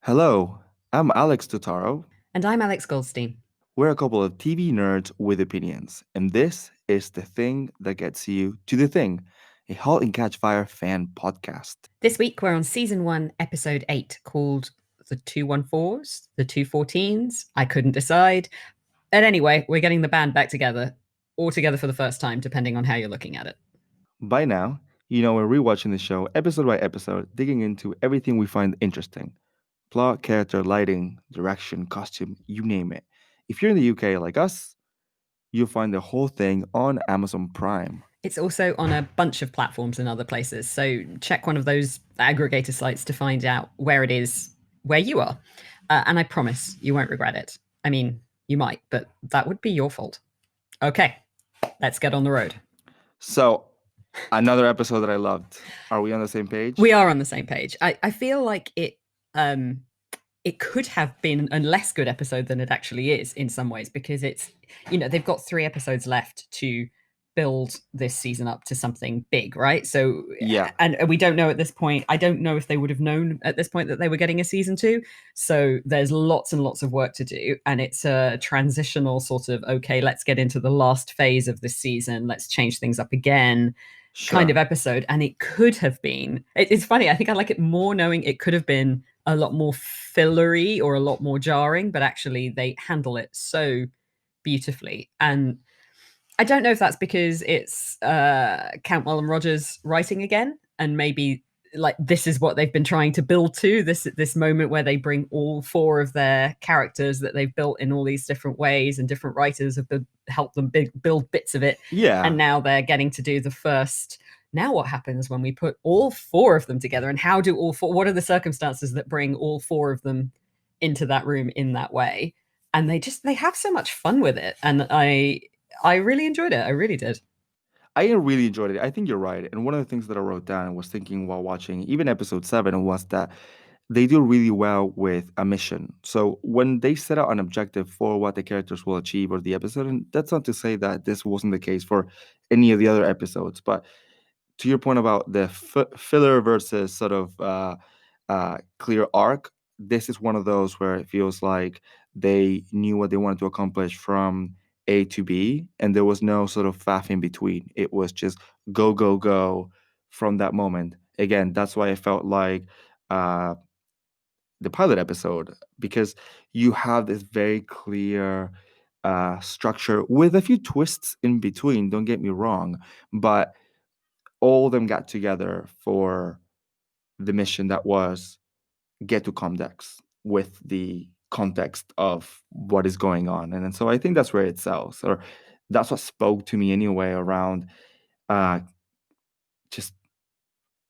Hello, I'm Alex Totaro. And I'm Alex Goldstein. We're a couple of TV nerds with opinions, and this is The Thing That Gets You to the Thing, a Halt and Catch Fire fan podcast. This week we're on season 1, episode 8, called The 214s, The 214s. I couldn't decide. And anyway, we're getting the band back together, all together for the first time, depending on how you're looking at it. By now, we're rewatching the show episode by episode, digging into everything we find interesting plot, character, lighting, direction, costume, you name it. If you're in the UK like us, you'll find the whole thing on Amazon Prime. It's also on a bunch of platforms and other places, so check one of those aggregator sites to find out where it is, where you are. And I promise you won't regret it. I mean, you might, but that would be your fault. Okay, let's get on the road. So, another episode that I loved. Are we on the same page? We are on the same page. I feel like it could have been a less good episode than it actually is in some ways, because it's, they've got 3 episodes left to build this season up to something big, right? So yeah, and we don't know at this point. I don't know if they would have known at this point that they were getting a season 2. So there's lots and lots of work to do, and it's a transitional sort of, okay, let's get into the last phase of this season, let's change things up again, kind of episode. And it could have been, it's funny, I think I like it more knowing it could have been a lot more fillery or a lot more jarring, but actually they handle it so beautifully. And I don't know if that's because it's Cantwell and Rogers writing again, and maybe like this is what they've been trying to build to, this moment where they bring all 4 of their characters that they've built in all these different ways, and different writers have helped them build bits of it. Yeah. And now they're getting to do the first. Now what happens when we put all 4 of them together, and how do all 4, what are the circumstances that bring all 4 of them into that room in that way? And they have so much fun with it. And I really enjoyed it. I really did. I really enjoyed it. I think you're right. And one of the things that I wrote down and was thinking while watching even episode 7 was that they do really well with a mission. So when they set out an objective for what the characters will achieve or the episode, and that's not to say that this wasn't the case for any of the other episodes, but to your point about the filler versus sort of clear arc, this is one of those where it feels like they knew what they wanted to accomplish from A to B, and there was no sort of faff in between. It was just go, go, go from that moment. Again, that's why I felt like the pilot episode, because you have this very clear structure with a few twists in between, don't get me wrong, but all of them got together for the mission that was get to COMDEX with the context of what is going on. And so I think that's where it sells, or that's what spoke to me anyway, around just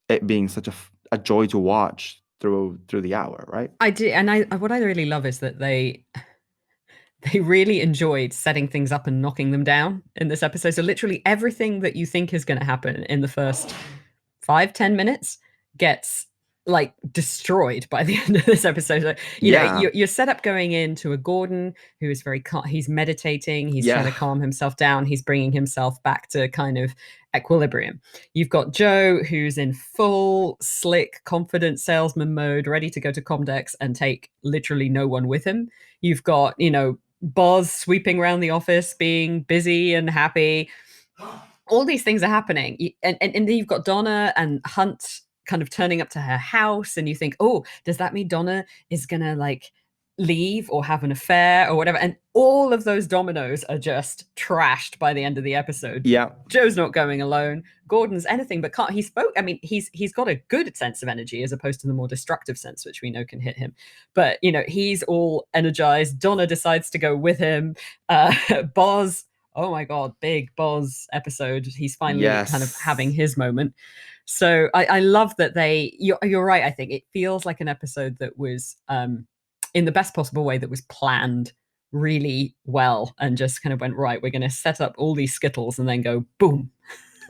it being such a joy to watch through the hour, right? I do. And what I really love is that they really enjoyed setting things up and knocking them down in this episode. So literally everything that you think is going to happen in the first 5-10 minutes gets like destroyed by the end of this episode. So, you know, you're set up going into a Gordon who is very he's meditating, he's trying to calm himself down, he's bringing himself back to kind of equilibrium. You've got Joe, who's in full slick confident salesman mode, ready to go to COMDEX and take literally no one with him. You've got, you know, Boz sweeping around the office, being busy and happy. All these things are happening. And then you've got Donna and Hunt kind of turning up to her house, and you think, oh, does that mean Donna is gonna like leave or have an affair or whatever? And all of those dominoes are just trashed by the end of the episode. Yeah. Joe's not going alone. Gordon's anything but can't. He's got a good sense of energy as opposed to the more destructive sense, which we know can hit him. But, you know, he's all energized. Donna decides to go with him. Boz, oh my God, big Boz episode. He's finally kind of having his moment. So I love that you're right. I think it feels like an episode that was in the best possible way, that was planned really well and just kind of went, right, we're going to set up all these skittles and then go boom.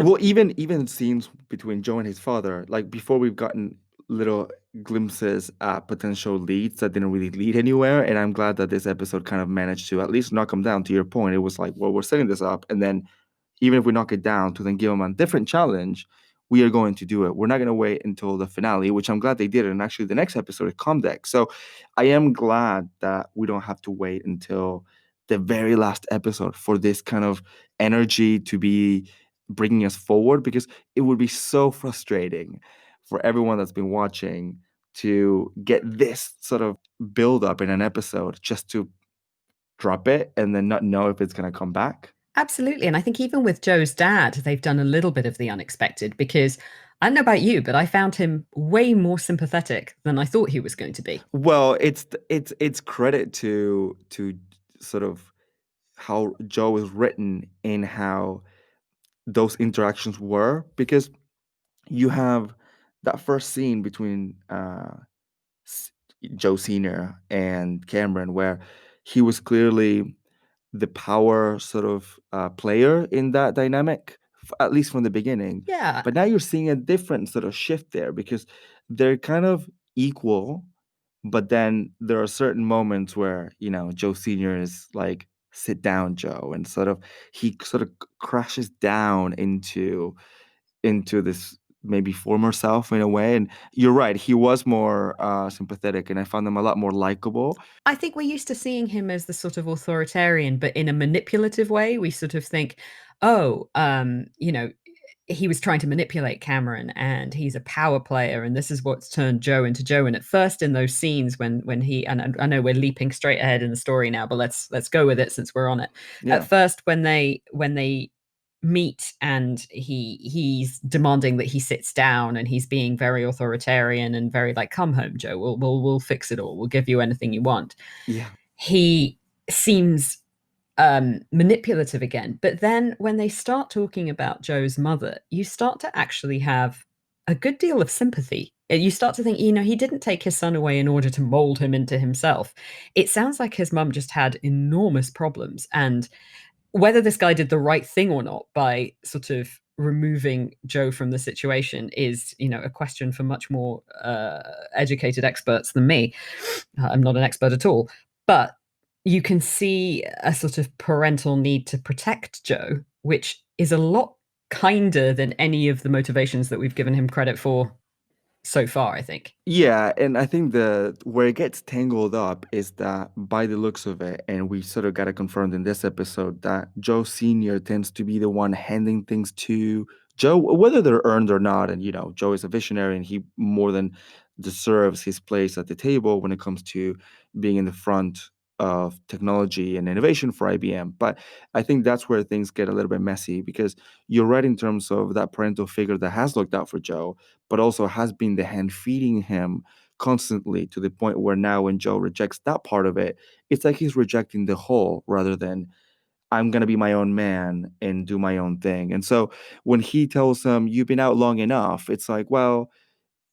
Well, even scenes between Joe and his father, like before, we've gotten little glimpses at potential leads that didn't really lead anywhere. And I'm glad that this episode kind of managed to at least knock them down. To your point, it was like, well, we're setting this up, and then even if we knock it down, to then give them a different challenge we are going to do it. We're not going to wait until the finale, which I'm glad they did. And actually, the next episode is COMDEX. So I am glad that we don't have to wait until the very last episode for this kind of energy to be bringing us forward, because it would be so frustrating for everyone that's been watching to get this sort of build up in an episode just to drop it and then not know if it's going to come back. Absolutely. And I think even with Joe's dad, they've done a little bit of the unexpected because I don't know about you, but I found him way more sympathetic than I thought he was going to be. Well, it's credit to sort of how Joe is written in how those interactions were, because you have that first scene between S- Joe Senior and Cameron where he was clearly the power sort of player in that dynamic, at least from the beginning. Yeah, But now you're seeing a different sort of shift there because they're kind of equal, but then there are certain moments where, Joe Sr. is like, sit down, Joe, and sort of he sort of crashes down into this maybe former self in a way. And you're right, he was more sympathetic, and I found him a lot more likable. I think we're used to seeing him as the sort of authoritarian, but in a manipulative way. We sort of think, oh, he was trying to manipulate Cameron and he's a power player and this is what's turned Joe into Joe. And at first in those scenes when he and I know we're leaping straight ahead in the story now, but let's go with it since we're on it. At Yeah. first when they meet and he's demanding that he sits down and he's being very authoritarian and very like, come home, Joe, we'll fix it all, we'll give you anything you want. Yeah. He seems manipulative again. But then when they start talking about Joe's mother, you start to actually have a good deal of sympathy. You start to think, he didn't take his son away in order to mold him into himself. It sounds like his mum just had enormous problems. And whether this guy did the right thing or not by sort of removing Joe from the situation is, a question for much more educated experts than me. I'm not an expert at all, but you can see a sort of parental need to protect Joe, which is a lot kinder than any of the motivations that we've given him credit for so far, I think. Yeah, and I think the where it gets tangled up is that by the looks of it, and we sort of got it confirmed in this episode, that Joe Sr. tends to be the one handing things to Joe, whether they're earned or not. And Joe is a visionary and he more than deserves his place at the table when it comes to being in the front of technology and innovation for IBM. But I think that's where things get a little bit messy, because you're right in terms of that parental figure that has looked out for Joe, but also has been the hand feeding him constantly, to the point where now when Joe rejects that part of it, it's like he's rejecting the whole rather than, I'm going to be my own man and do my own thing. And so when he tells him, you've been out long enough, it's like, well,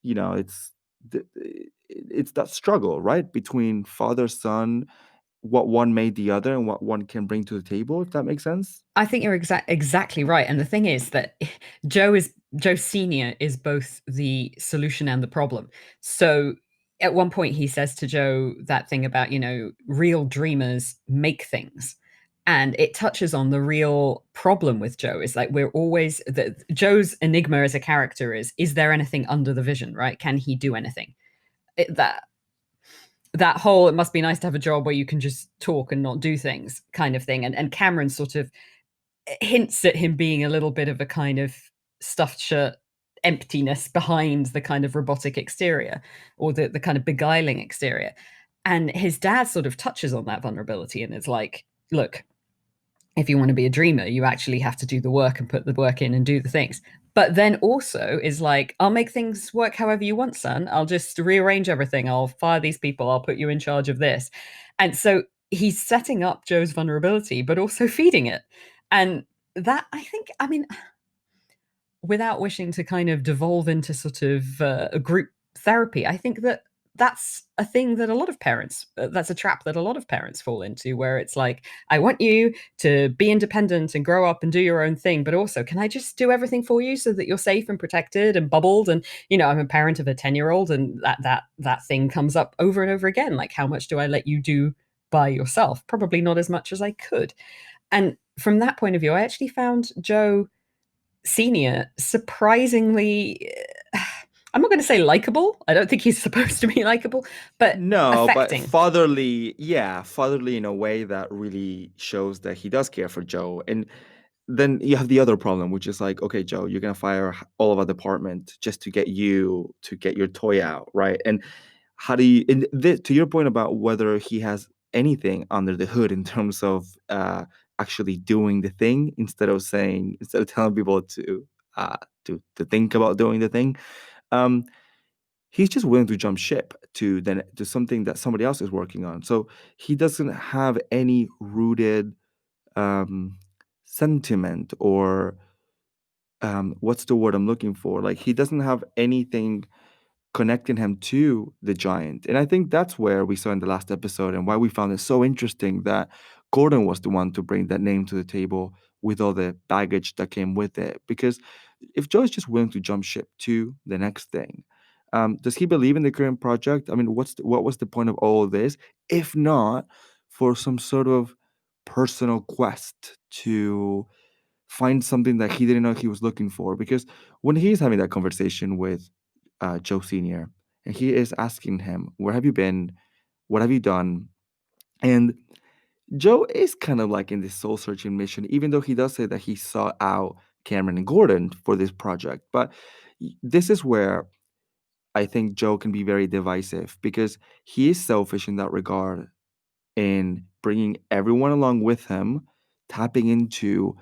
it's it's that struggle, right? Between father, son, what one made the other and what one can bring to the table, if that makes sense. I think you're exactly right. And the thing is that Joe Senior is both the solution and the problem. So at one point he says to Joe that thing about, real dreamers make things. And it touches on the real problem with Joe. Is like we're always Joe's enigma as a character is there anything under the vision, right? Can he do anything? That whole it must be nice to have a job where you can just talk and not do things kind of thing. And Cameron sort of hints at him being a little bit of a kind of stuffed shirt emptiness behind the kind of robotic exterior or the kind of beguiling exterior. And his dad sort of touches on that vulnerability and it's like, look, if you want to be a dreamer, you actually have to do the work and put the work in and do the things. But then also is like, I'll make things work however you want, son. I'll just rearrange everything. I'll fire these people. I'll put you in charge of this. And so he's setting up Joe's vulnerability, but also feeding it. And that, I think, I mean, without wishing to kind of devolve into sort of a group therapy, I think that that's a thing that a lot of parents, that's a trap that a lot of parents fall into, where it's like, I want you to be independent and grow up and do your own thing, but also, can I just do everything for you so that you're safe and protected and bubbled? And, I'm a parent of a 10-year-old and that thing comes up over and over again. Like, how much do I let you do by yourself? Probably not as much as I could. And from that point of view, I actually found Joe Senior, surprisingly, I'm not going to say likable. I don't think he's supposed to be likable, but No, but affecting. fatherly, yeah, fatherly in a way that really shows that he does care for Joe. And then you have the other problem, which is like, okay, Joe, you're gonna fire all of our department just to get you to get your toy out, right? And how do you, and to your point about whether he has anything under the hood in terms of actually doing the thing instead of telling people uh to think about doing the thing. Um, he's just willing to jump ship to something that somebody else is working on. So he doesn't have any rooted um, sentiment or what's the word I'm looking for? Like he doesn't have anything connecting him to the giant. And I think that's where we saw in the last episode and why we found it so interesting that Gordon was the one to bring that name to the table with all the baggage that came with it. Because if Joe is just willing to jump ship to the next thing, does he believe in the current project? I mean, what was the point of all of this, if not for some sort of personal quest to find something that he didn't know he was looking for? Because when he's having that conversation with Joe Sr., and he is asking him, "Where have you been? What have you done?" And Joe is kind of like in this soul searching mission, even though he does say that he sought out Cameron and Gordon for this project. But this is where I think Joe can be very divisive because he is selfish in that regard in bringing everyone along with him, tapping into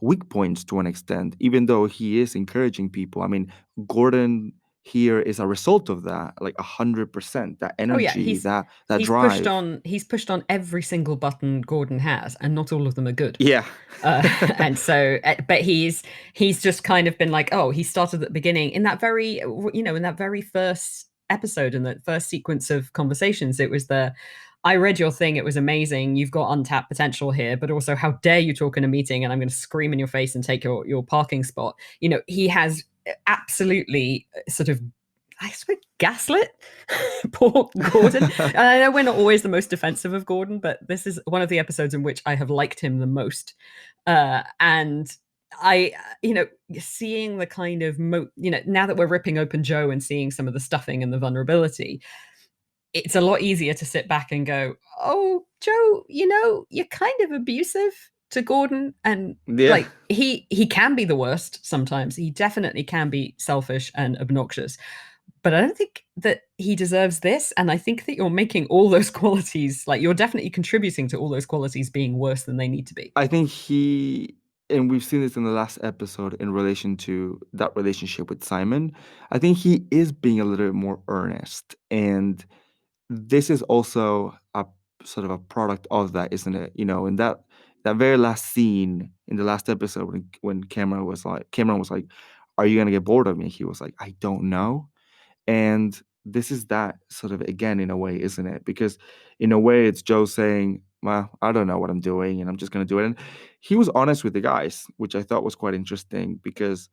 weak points to an extent, even though he is encouraging people. I mean, Gordon here is a result of that, like 100%, that Oh yeah, energy, that he's pushed drive. on he's pushed on every single button Gordon has, and not all of them are good. Yeah. And so, but he's just kind of been like, oh, he started at the beginning in that very, in that very first episode, in that first sequence of conversations. It was I read your thing. It was amazing. You've got untapped potential here, but also, how dare you talk in a meeting? And I'm going to scream in your face and take your parking spot. He has absolutely sort of, I suppose, gaslit poor Gordon. And I know we're not always the most defensive of Gordon, but this is one of the episodes in which I have liked him the most. And I, seeing the kind of, now that we're ripping open Joe and seeing some of the stuffing and the vulnerability, it's a lot easier to sit back and go, oh, Joe, you're kind of abusive to Gordon. And Yeah. like he can be the worst sometimes. He definitely can be selfish and obnoxious, but I don't think that he deserves this. And I think that you're making all those qualities, like you're definitely contributing to all those qualities being worse than they need to be. I think and we've seen this in the last episode in relation to that relationship with Simon. I think he is being a little bit more earnest. And this is also a sort of a product of that, isn't it? In that very last scene in the last episode when Cameron was like, "Are you gonna get bored of me?" He was like, "I don't know." And this is that sort of again in a way, isn't it? Because in a way, it's Joe saying, "Well, I don't know what I'm doing, and I'm just gonna do it." And he was honest with the guys, which I thought was quite interesting because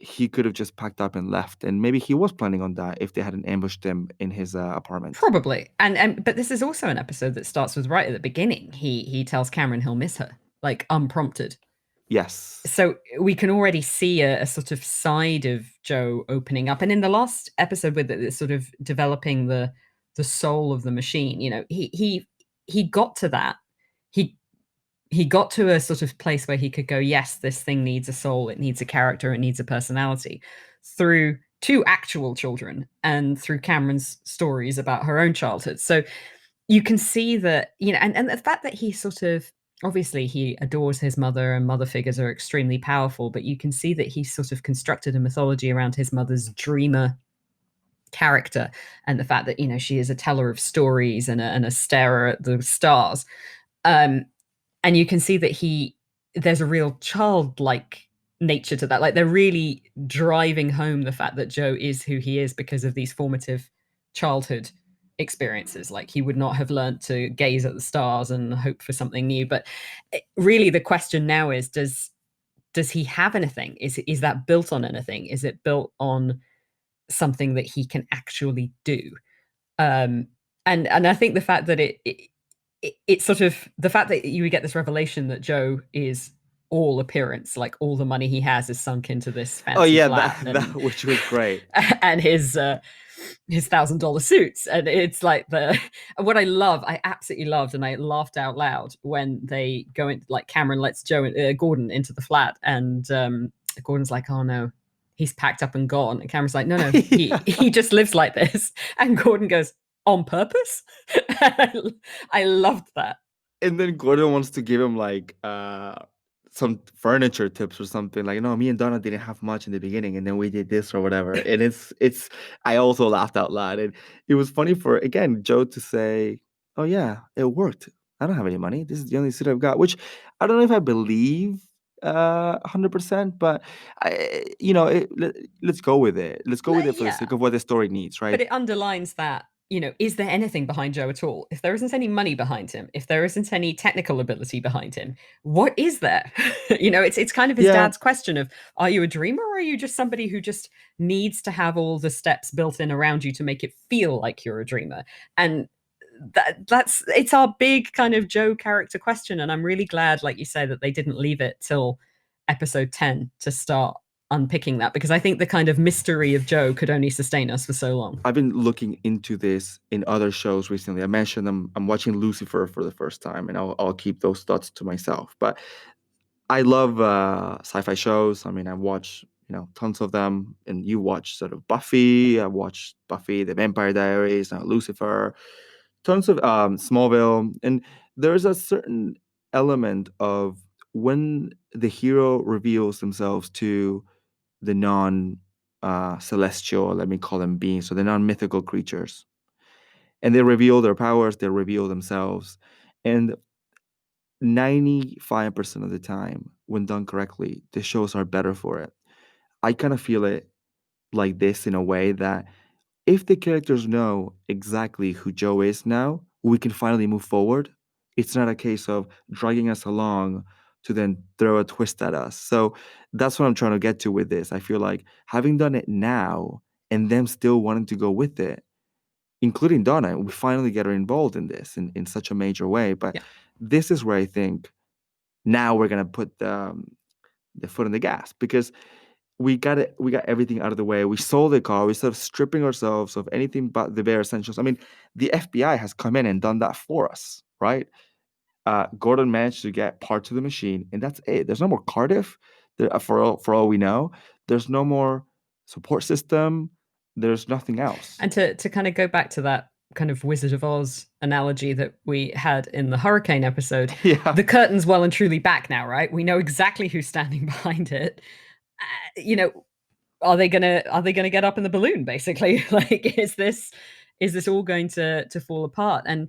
he could have just packed up and left, and maybe he was planning on that if they hadn't ambushed him in his apartment. Probably. And but this is also an episode that starts with right at the beginning. He tells Cameron he'll miss her, like unprompted. Yes. So we can already see a sort of side of Joe opening up. And in the last episode, with it, sort of developing the soul of the machine, he got to that. He he got to a sort of place where he could go, yes, this thing needs a soul, it needs a character, it needs a personality, through two actual children and through Cameron's stories about her own childhood. So you can see that, and the fact that he sort of, obviously he adores his mother and mother figures are extremely powerful, but you can see that he sort of constructed a mythology around his mother's dreamer character, and the fact that she is a teller of stories and a starer at the stars. um and you can see that there's a real childlike nature to that. Like they're really driving home the fact that Joe is who he is because of these formative childhood experiences. Like he would not have learned to gaze at the stars and hope for something new. But really the question now is, does he have anything? Is that built on anything? Is it built on something that he can actually do? um and I think the fact that it's sort of the fact that you get this revelation that Joe is all appearance. Like all the money he has is sunk into this Oh fancy yeah, flat that which was great. and his $1,000 suits. And it's like what I absolutely loved, and I laughed out loud when they go in, like Cameron lets Gordon into the flat, and Gordon's like, oh no, he's packed up and gone. And Cameron's like, no, no, he Yeah. he just lives like this. And Gordon goes, on purpose. I loved that. And then Gordon wants to give him like some furniture tips or something. Like, no, me and Donna didn't have much in the beginning, and then we did this or whatever. And it's I also laughed out loud. And it was funny for again Joe to say, oh yeah, it worked. I don't have any money. This is the only suit I've got, which I don't know if I believe 100%, but let's go with it. Let's go with it for the Yeah, sake of what the story needs, but right? it underlines that, is there anything behind Joe at all? If there isn't any money behind him, if there isn't any technical ability behind him, what is there? It's kind of his Yeah, dad's question of, are you a dreamer, or are you just somebody who just needs to have all the steps built in around you to make it feel like you're a dreamer? And that's it's our big kind of Joe character question. And I'm really glad, like you say, that they didn't leave it till episode 10 to start unpicking that, because I think the kind of mystery of Joe could only sustain us for so long. I've been looking into this in other shows recently. I mentioned I'm watching Lucifer for the first time, and I'll keep those thoughts to myself. But I love sci-fi shows. I mean, I watch tons of them, and you watch sort of Buffy. I watched Buffy, The Vampire Diaries, Lucifer, tons of Smallville, and there's a certain element of when the hero reveals themselves to the non celestial, let me call them beings, so the non mythical creatures. And they reveal their powers, they reveal themselves. And 95% of the time, when done correctly, the shows are better for it. I kind of feel it like this in a way that if the characters know exactly who Joe is now, we can finally move forward. It's not a case of dragging us along to then throw a twist at us. So that's what I'm trying to get to with this. I feel like having done it now and them still wanting to go with it, including Donna, we finally get her involved in this in such a major way. But Yeah. this is where I think now we're gonna put the foot on the gas because we got everything out of the way. We sold the car. We started stripping ourselves of anything but the bare essentials. I mean, the FBI has come in and done that for us, right? Gordon managed to get parts of the machine, and that's it. There's no more Cardiff. For all we know, there's no more support system. There's nothing else. And to kind of go back to that kind of Wizard of Oz analogy that we had in the hurricane episode, Yeah. the curtain's well and truly back now, right? We know exactly who's standing behind it. You know, are they gonna get up in the balloon? Basically, like, is this all going to fall apart? And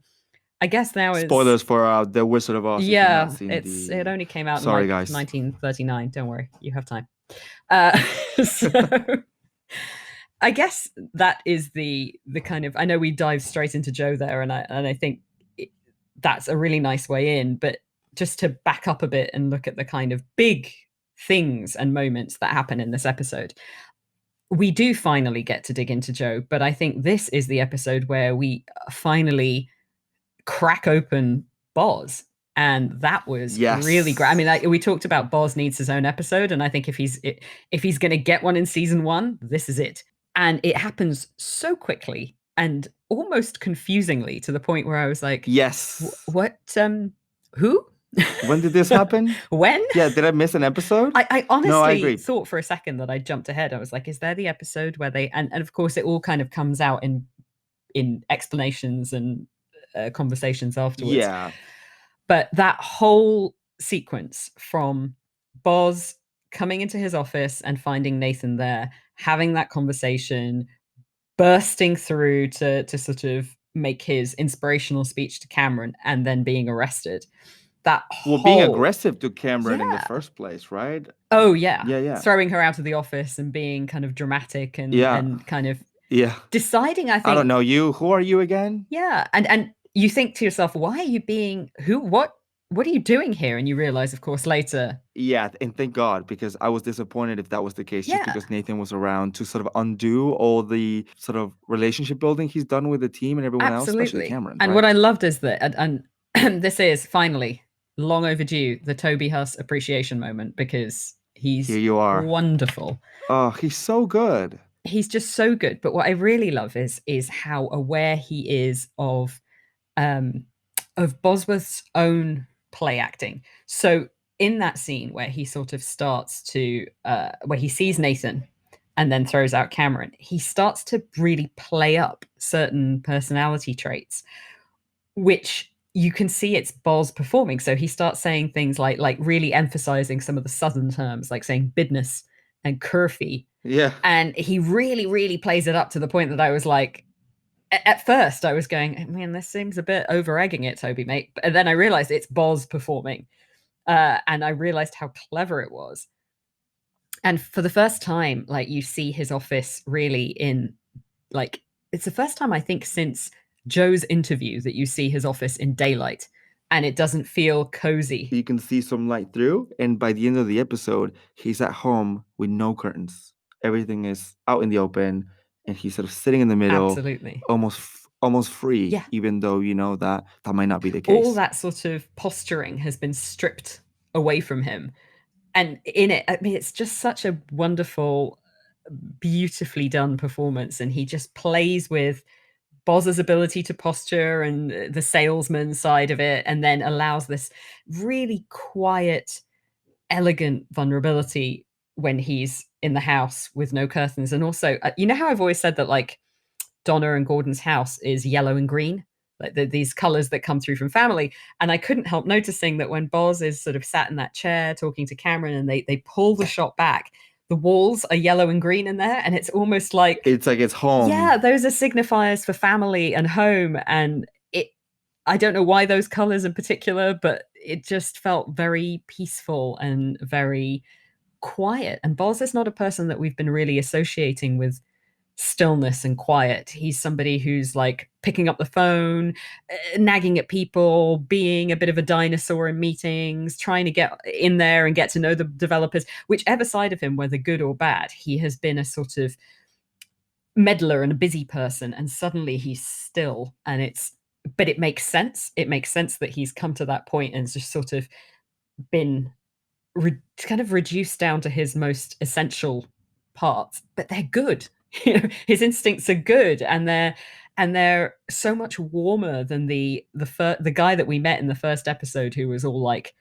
I guess now is, Spoilers for the Wizard of Oz if you've not yeah, seen it the. only came out in Sorry, like guys. 1939. Don't worry, you have time. Uh, so I guess that is the kind of, I know we dive straight into Joe there, and I think that's a really nice way in, but just to back up a bit and look at the kind of big things and moments that happen in this episode. We do finally get to dig into Joe, but I think this is the episode where we finally crack open Boz. And that was really great. I mean, Yes. we talked about Boz needs his own episode, and I think if he's going to get one in season one, this is it. And it happens so quickly and almost confusingly, to the point where I was like, Yes. "What? Who? When did this happen? When?" Yeah, did I miss an episode? I No, I honestly agree. thought for a second that I jumped ahead. I was like, "Is there the episode where they?" And of course, it all kind of comes out in explanations and conversations afterwards. Yeah. But that whole sequence from Boz coming into his office and finding Nathan there, having that conversation, bursting through to sort of make his inspirational speech to Cameron, and then being arrested. That Well, being whole, aggressive to Cameron in the yeah. first place, right? Oh yeah. Yeah, yeah. Throwing her out of the office and being kind of dramatic and Yeah. and kind of Yeah. deciding, I I don't think, know you. Who are you again? yeah. And you think to yourself, why are you being who what are you doing here? And you realize, of course, later, Yeah, and thank God, because I was disappointed if that was the case, just yeah, because Nathan was around to sort of undo all the sort of relationship building he's done with the team and everyone else, especially absolutely. Cameron, And right? what I loved is that, and this is finally long overdue, the Toby Huss Appreciation Moment, because Here he's you are. wonderful. Oh, he's so good. He's just so good. But what I really love is how aware he is um of Bosworth's own play acting. So in that scene where he sort of starts to where he sees Nathan and then throws out Cameron, he starts to really play up certain personality traits, which you can see it's Boz performing. So he starts saying things like really emphasizing some of the southern terms, like saying bidness and curfy. Yeah. And he really, really plays it up to the point that I was like, at first I was going, I mean, this seems a bit over egging it, Toby, mate. And then I realized it's Boz performing. And I realized how clever it was. And for the first time, like you see his office really in like it's the first time I think since Joe's interview that you see his office in daylight and it doesn't feel cozy. You can see some light through, and by the end of the episode, he's at home with no curtains. Everything is out in the open, and he's sort of sitting in the middle, Absolutely. almost free, Yeah. even though you know that that might not be the All case. that sort of posturing has been stripped away from him. And in it, I mean, it's just such a wonderful, beautifully done performance. And he just plays with Boz's ability to posture and the salesman side of it, and then allows this really quiet, elegant vulnerability when he's in the house with no curtains. And also, you know how I've always said that like Donna and Gordon's house is yellow and green, like these colors that come through from family. And I couldn't help noticing that when Boz is sort of sat in that chair talking to Cameron and they pull the shot back, the walls are yellow and green in there. And it's almost like, It's like it's home. yeah, those are signifiers for family and home. And I don't know why those colors in particular, but it just felt very peaceful and very quiet. And Boz is not a person that we've been really associating with stillness and quiet. He's somebody who's like picking up the phone, nagging at people, being a bit of a dinosaur in meetings, trying to get in there and get to know the developers. Whichever side of him, whether good or bad, he has been a sort of meddler and a busy person. And suddenly he's still, and but it makes sense. It makes sense that he's come to that point and just sort of been kind of reduced down to his most essential parts, but they're good. His instincts are good, and they're so much warmer than the guy that we met in the first episode, who was all like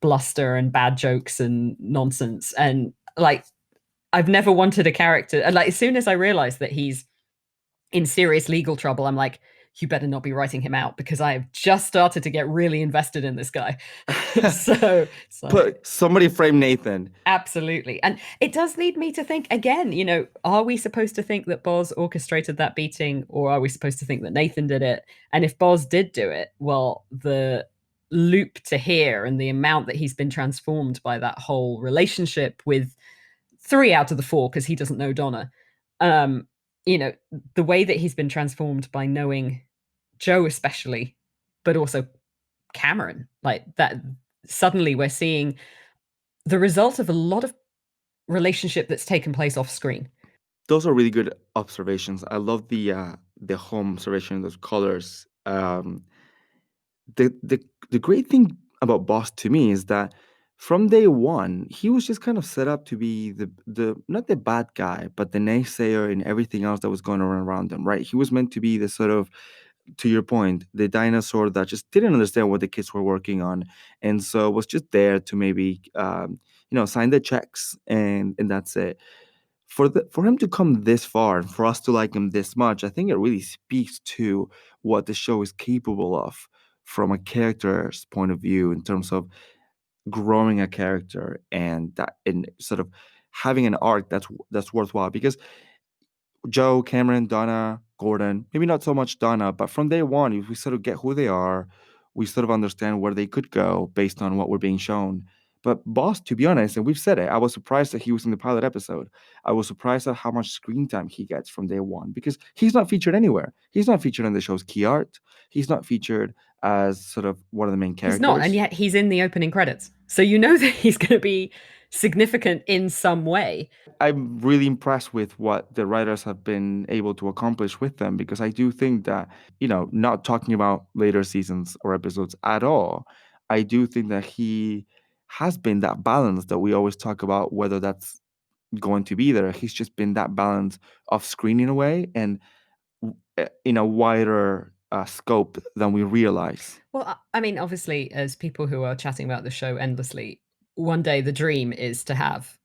bluster and bad jokes and nonsense. And like, I've never wanted a character. And like, as soon as I realized that he's in serious legal trouble, I'm like, you better not be writing him out because I have just started to get really invested in this guy. So it's like, But somebody frame Nathan. absolutely. And it does lead me to think again, are we supposed to think that Boz orchestrated that beating, or are we supposed to think that Nathan did it? And if Boz did do it, well, the loop to here and the amount that he's been transformed by that whole relationship with three out of the four, because he doesn't know Donna. Um, the way that he's been transformed by knowing Joe, especially, but also Cameron, like that. Suddenly, we're seeing the result of a lot of relationship that's taken place off screen. Those are really good observations. I love the home observation, those colors. The great thing about Boss to me is that from day one, he was just kind of set up to be the not the bad guy, but the naysayer and everything else that was going on around him, right? He was meant to be the sort of, to your point, the dinosaur that just didn't understand what the kids were working on, and so was just there to maybe sign the checks, and that's it. For him to come this far and for us to like him this much, I think it really speaks to what the show is capable of from a character's point of view in terms of growing a character and that in sort of having an arc that's worthwhile. Because Joe, Cameron, Donna, Gordon, maybe not so much Donna, but from day one, if we sort of get who they are, we sort of understand where they could go based on what we're being shown. But Boss, to be honest, and we've said it, I was surprised that he was in the pilot episode. I was surprised at how much screen time he gets from day one because he's not featured anywhere. He's not featured in the show's key art. He's not featured as sort of one of the main He's not, and characters. yet he's in the opening credits. So you know that he's going to be significant in some way. I'm really impressed with what the writers have been able to accomplish with them because I do think that, not talking about later seasons or episodes at all, I do think that he has been that balance that we always talk about, whether that's going to be there. He's just been that balance of screen in a way and in a wider scope than we realize. Well, I mean, obviously, as people who are chatting about the show endlessly, one day the dream is to have,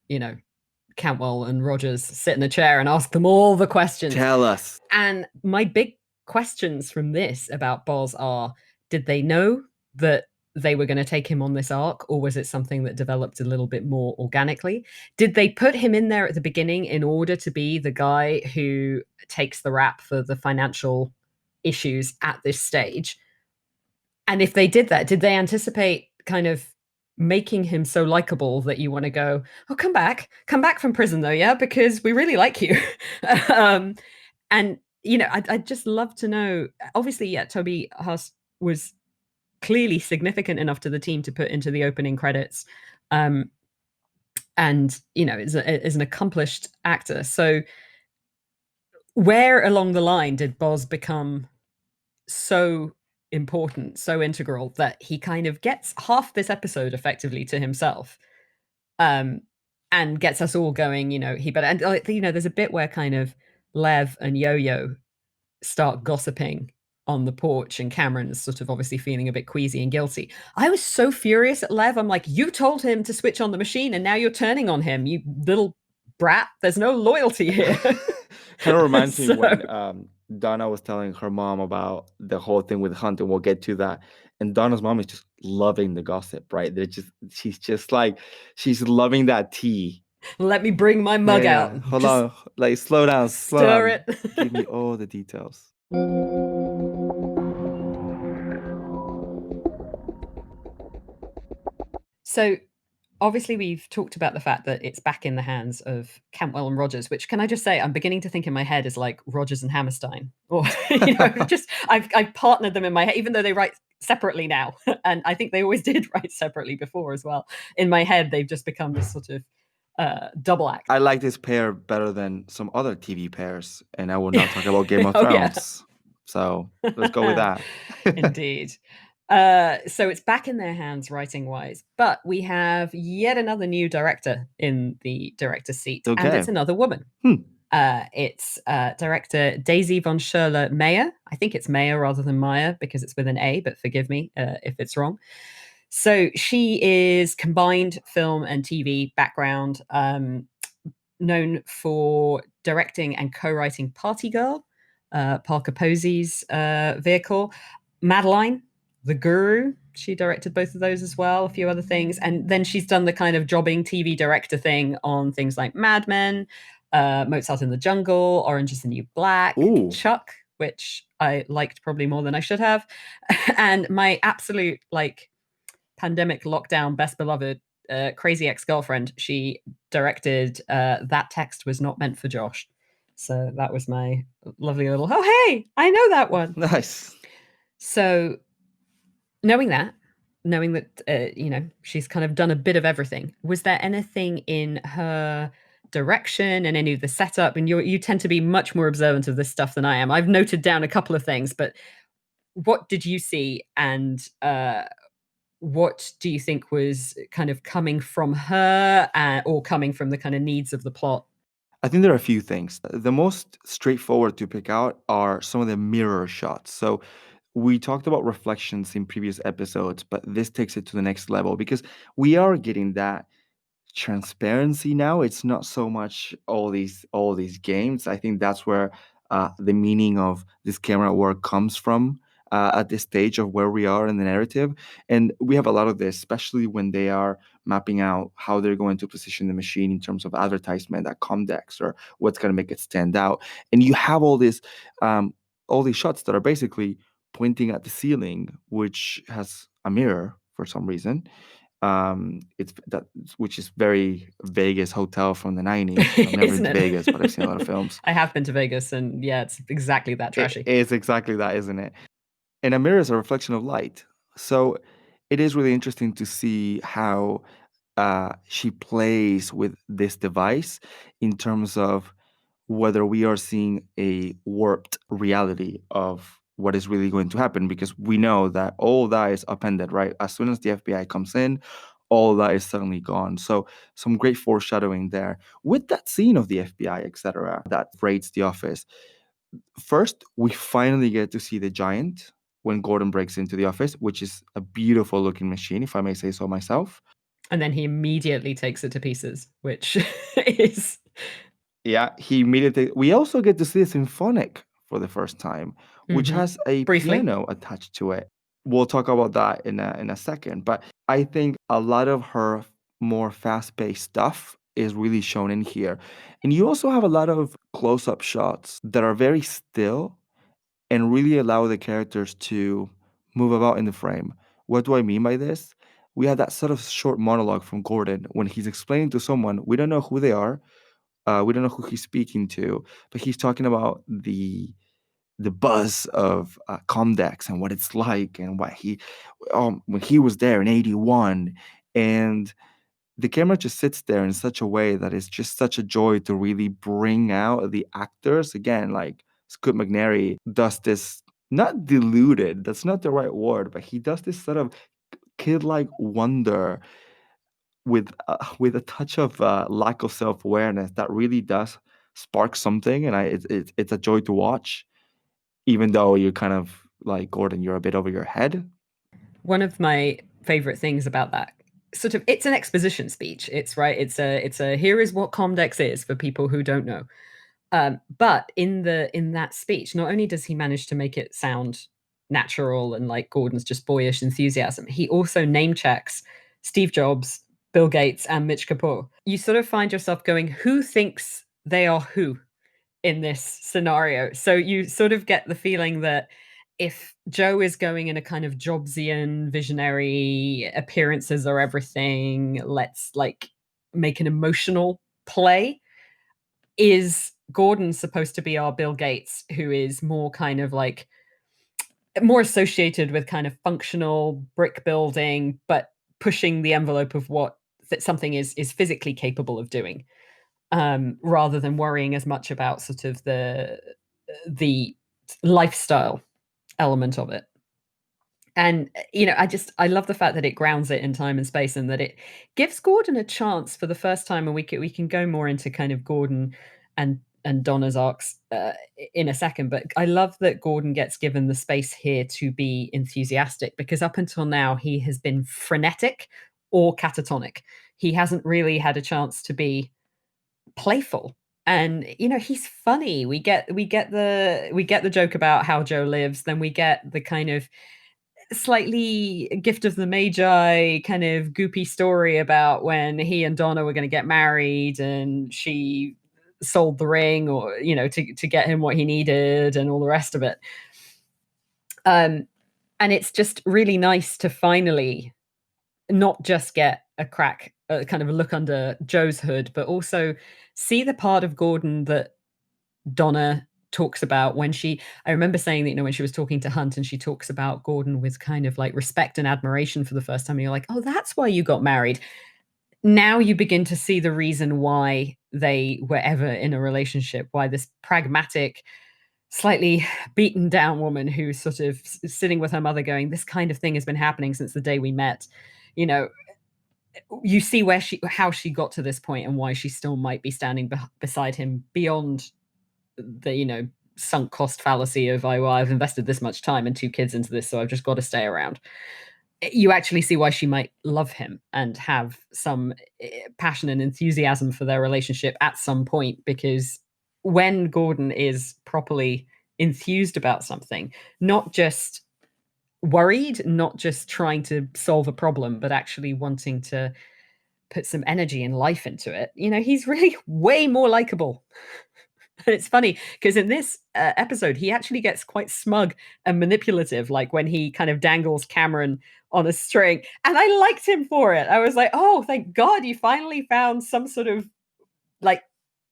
Cantwell and Rogers sit in a chair and ask them all the questions. Tell us. And my big questions from this about Boz are, did they know that they were going to take him on this arc, or was it something that developed a little bit more organically? Did they put him in there at the beginning in order to be the guy who takes the rap for the financial issues at this stage? And if they did that, did they anticipate kind of making him so likable that you want to go, oh, come back from prison though, yeah, because we really like you. And I'd just love to know. Obviously, yeah, Toby Huss was clearly significant enough to the team to put into the opening credits, and is an accomplished actor. So, where along the line did Boz become so important, so integral that he kind of gets half this episode effectively to himself, and gets us all going, he better. And there's a bit where kind of Lev and Yo-Yo start gossiping on the porch, and Cameron's sort of obviously feeling a bit queasy and guilty. I was so furious at Lev. I'm like, you told him to switch on the machine and now you're turning on him, you little brat. There's no loyalty here. Kind of reminds me when Donna was telling her mom about the whole thing with Hunt, and we'll get to that. And Donna's mom is just loving the gossip, right? She's just like, she's loving that tea. Let me bring my mug out. Hold on, like slow down, stir it. Give me all the details. So obviously we've talked about the fact that it's back in the hands of Cantwell and Rogers, which, can I just say, I'm beginning to think in my head is like Rogers and Hammerstein, or just I've partnered them in my head, even though they write separately now, and I think they always did write separately before as well. In my head, they've just become this sort of double act. I like this pair better than some other TV pairs, and I will not talk about Game of Thrones. Yeah. So let's go with that. Indeed. So it's back in their hands writing wise, but we have yet another new director in the director's seat, and it's another woman. It's director Daisy von Schurler Meyer. I think it's Meyer rather than Meyer because it's with an A, but forgive me if it's wrong. So she is combined film and TV background, known for directing and co-writing Party Girl, Parker Posey's vehicle, Madeline, The Guru. She directed both of those as well, a few other things. And then she's done the kind of jobbing TV director thing on things like Mad Men, Mozart in the Jungle, Orange is the New Black, Chuck, which I liked probably more than I should have. And my absolute pandemic lockdown best beloved, Crazy Ex-Girlfriend. She directed That Text Was Not Meant for Josh. So that was my lovely little, oh, hey, I know that one. Nice. So knowing that, she's kind of done a bit of everything, was there anything in her direction and any of the setup, and you tend to be much more observant of this stuff than I am. I've noted down a couple of things, but what did you see, and what do you think was kind of coming from her or coming from the kind of needs of the plot? I think there are a few things. The most straightforward to pick out are some of the mirror shots. So we talked about reflections in previous episodes, but this takes it to the next level because we are getting that transparency now. It's not so much all these games. I think that's where the meaning of this camera work comes from at this stage of where we are in the narrative. And we have a lot of this, especially when they are mapping out how they're going to position the machine in terms of advertisement at COMDEX or what's going to make it stand out. And you have all these shots that are basically pointing at the ceiling, which has a mirror for some reason. Which is very Vegas hotel from the 90s. I've never been to Vegas, but I've seen a lot of films. I have been to Vegas, and yeah, it's exactly that trashy. It's exactly that, isn't it? And a mirror is a reflection of light. So it is really interesting to see how she plays with this device in terms of whether we are seeing a warped reality of what is really going to happen, because we know that all that is upended, right? As soon as the FBI comes in, all that is suddenly gone. So some great foreshadowing there with that scene of the FBI, etc., that raids the office. First, we finally get to see the giant when Gordon breaks into the office, which is a beautiful looking machine, if I may say so myself. And then he immediately takes it to pieces, which is Yeah, he immediately. We also get to see a symphonic for the first time, which mm-hmm. has a Briefly. piano attached to it. We'll talk about that in a second. But I think a lot of her more fast-paced stuff is really shown in here. And you also have a lot of close-up shots that are very still and really allow the characters to move about in the frame. What do I mean by this? We have that sort of short monologue from Gordon when he's explaining to someone, we don't know who they are, we don't know who he's speaking to, but he's talking about the buzz of COMDEX and what it's like, and what he when he was there in '81, and the camera just sits there in such a way that it's just such a joy to really bring out the actors again. Like Scoot McNairy does this, not deluded, that's not the right word, but he does this sort of kid-like wonder with a touch of lack of self-awareness that really does spark something, and it's a joy to watch, even though you're kind of like Gordon, you're a bit over your head. One of my favorite things about that sort of, it's an exposition speech. It's right. It's a here is what Comdex is for people who don't know. But in that speech, not only does he manage to make it sound natural and like Gordon's just boyish enthusiasm, he also name checks Steve Jobs, Bill Gates, and Mitch Kapor. You sort of find yourself going, who thinks they are who in this scenario? So you sort of get the feeling that if Joe is going in a kind of Jobsian visionary, appearances are everything, let's like make an emotional play, is Gordon supposed to be our Bill Gates, who is more kind of like more associated with kind of functional brick building, but pushing the envelope of what that something is physically capable of doing, rather than worrying as much about sort of the lifestyle element of it. And I love the fact that it grounds it in time and space, and that it gives Gordon a chance for the first time. And we can go more into kind of Gordon and Donna's arcs in a second. But I love that Gordon gets given the space here to be enthusiastic, because up until now he has been frenetic or catatonic. He hasn't really had a chance to be playful. And he's funny. We get the joke about how Joe lives, then we get the kind of slightly gift of the magi kind of goopy story about when he and Donna were going to get married, and she sold the ring, or to get him what he needed, and all the rest of it. And it's just really nice to finally not just get a crack, kind of a look under Joe's hood, but also see the part of Gordon that Donna talks about when I remember saying that, when she was talking to Hunt and she talks about Gordon with kind of like respect and admiration for the first time, and you're like, oh, that's why you got married. Now you begin to see the reason why they were ever in a relationship, why this pragmatic, slightly beaten down woman who's sort of sitting with her mother going, this kind of thing has been happening since the day we met. You know, you see how she got to this point and why she still might be standing beside him beyond the sunk cost fallacy of, oh, well, I've invested this much time and two kids into this, so I've just got to stay around. You actually see why she might love him and have some passion and enthusiasm for their relationship at some point, because when Gordon is properly enthused about something, not just worried, not just trying to solve a problem, but actually wanting to put some energy and life into it, he's really way more likable. And it's funny because in this episode, he actually gets quite smug and manipulative, like when he kind of dangles Cameron on a string. And I liked him for it. I was like, oh, thank God you finally found some sort of like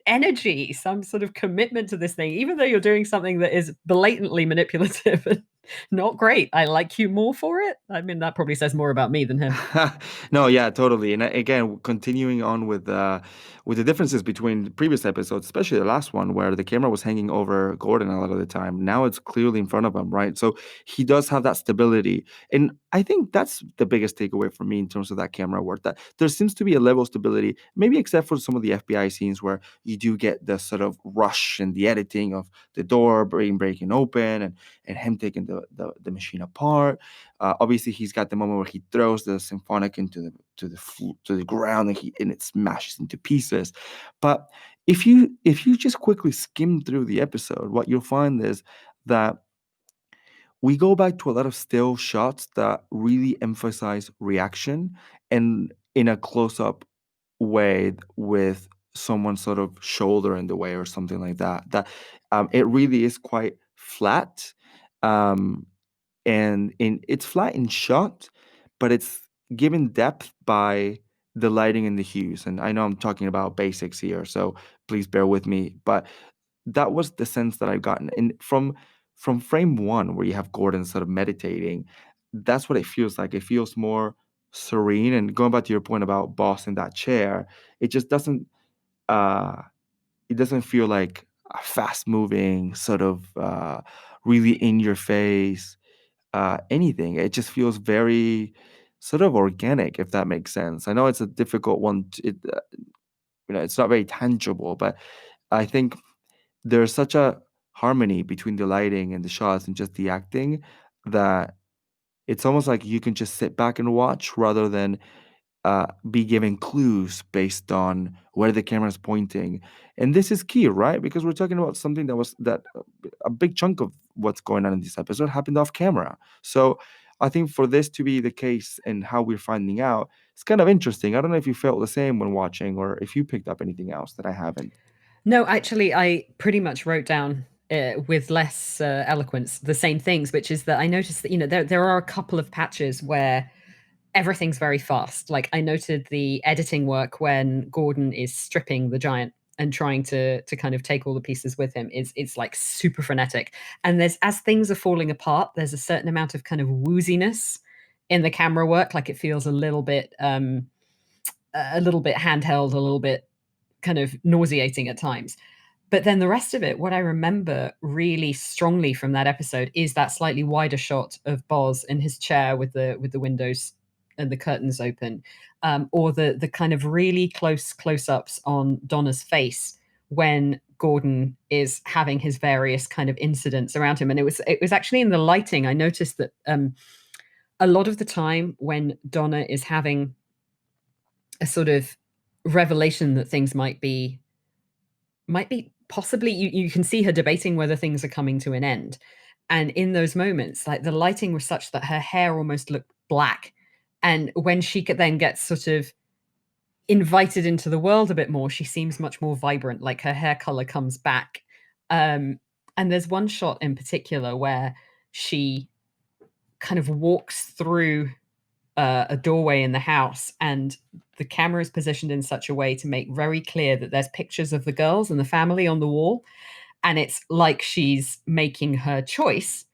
energy, some sort of commitment to this thing, even though you're doing something that is blatantly manipulative Not great. I like you more for it. I mean, that probably says more about me than him. No, yeah, totally. And again, continuing on with the differences between the previous episodes, especially the last one where the camera was hanging over Gordon a lot of the time. Now it's clearly in front of him, right? So he does have that stability. And I think that's the biggest takeaway for me in terms of that camera work. That there seems to be a level of stability, maybe except for some of the FBI scenes where you do get the sort of rush and the editing of the door being breaking open and him taking the machine apart. Obviously, he's got the moment where he throws the symphonic into to the ground and it smashes into pieces. But if you just quickly skim through the episode, what you'll find is that we go back to a lot of still shots that really emphasize reaction and in a close up way with someone's sort of shoulder in the way or something like that. That it really is quite flat. Um, it's flat in shot, but it's given depth by the lighting and the hues. And I know I'm talking about basics here, so please bear with me. But that was the sense that I've gotten. And from frame one, where you have Gordon sort of meditating, that's what it feels like. It feels more serene. And going back to your point about Boss in that chair, it just uh doesn't feel like a fast moving sort of really in your face anything. It just feels very sort of organic, if that makes sense. I know it's a difficult one. It's not very tangible, but I think there's such a harmony between the lighting and the shots and just the acting that it's almost like you can just sit back and watch rather than be given clues based on where the camera is pointing. And this is key, right? Because we're talking about something that a big chunk of what's going on in this episode happened off camera. So I think for this to be the case and how we're finding out, it's kind of interesting. I don't know if you felt the same when watching or if you picked up anything else that I haven't. No, actually, I pretty much wrote down with less eloquence the same things, which is that I noticed that there are a couple of patches where everything's very fast. Like I noted the editing work when Gordon is stripping the giant and trying to kind of take all the pieces with him is it's like super frenetic. And there's as things are falling apart, there's a certain amount of kind of wooziness in the camera work. Like it feels a little bit handheld, a little bit kind of nauseating at times. But then the rest of it, what I remember really strongly from that episode is that slightly wider shot of Boz in his chair with the windows and the curtains open, or the kind of really close ups on Donna's face when Gordon is having his various kind of incidents around him. And it was actually in the lighting. I noticed that a lot of the time when Donna is having a sort of revelation that things might be possibly you can see her debating whether things are coming to an end. And in those moments, like the lighting was such that her hair almost looked black. And when she then gets sort of invited into the world a bit more, she seems much more vibrant, like her hair color comes back. And there's one shot in particular where she kind of walks through a doorway in the house, and the camera is positioned in such a way to make very clear that there's pictures of the girls and the family on the wall, and it's like she's making her choice